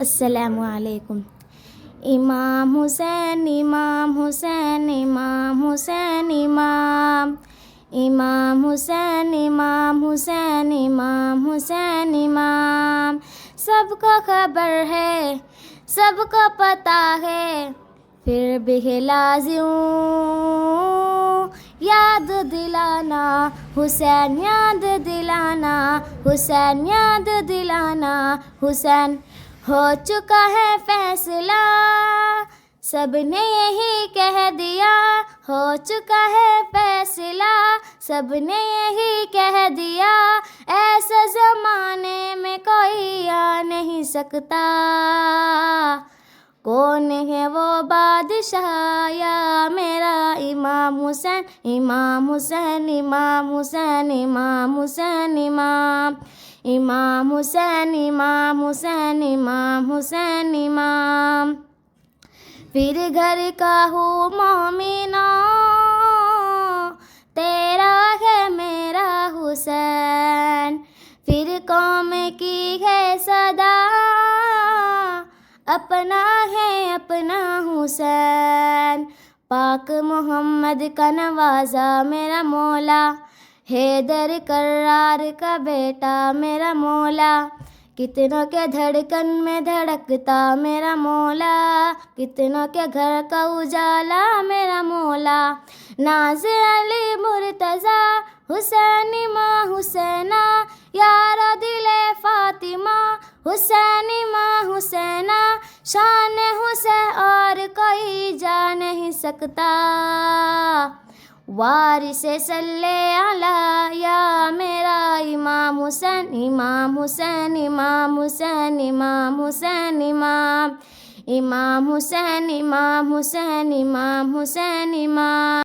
अस्सलामु अलैकुम। इमाम हुसैन इमाम हुसैन इमाम हुसैन इमाम इमाम हुसैन इमाम हुसैन इमाम हुसैन इमाम। सबको खबर है, सबको पता है, फिर भी लाज़िम याद दिलाना हुसैन, याद दिलाना हुसैन, याद दिलाना हुसैन। हो चुका है फैसला, सबने यही कह दिया। हो चुका है फैसला, सबने यही कह दिया। ऐसे ज़माने में कोई आ नहीं सकता। कौन है वो बादशाह या मेरा इमाम हुसैन, इमाम हुसैन इमाम हुसैन इमाम हुसैन इमाम इमाम हुसैन इमाम हुसैन इमाम हुसैन इमाम। फिर घर का हूँ मोमिनो, तेरा है मेरा हुसैन। फिर कौम की है सदा, अपना है अपना हुसैन। पाक मोहम्मद का नवाजा मेरा मौला, हैदर करार का बेटा मेरा मौला। कितनों के धड़कन में धड़कता मेरा मौला, कितनों के घर का उजाला मेरा मौला। नाज़ अली मुर्तज़ा हुसैनी माँ हुसैना, यारा दिले फातिमा हुसैनी माँ हुसैना। शान हुसैन और कोई जा नहीं सकता। वारिसे सल्ले अला या मेरा इमाम हुसैन, इमाम हुसैन इमाम हुसैन इमाम हुसैन इमाम इमाम हुसैन इमाम हुसैन इमाम हुसैन इमाम।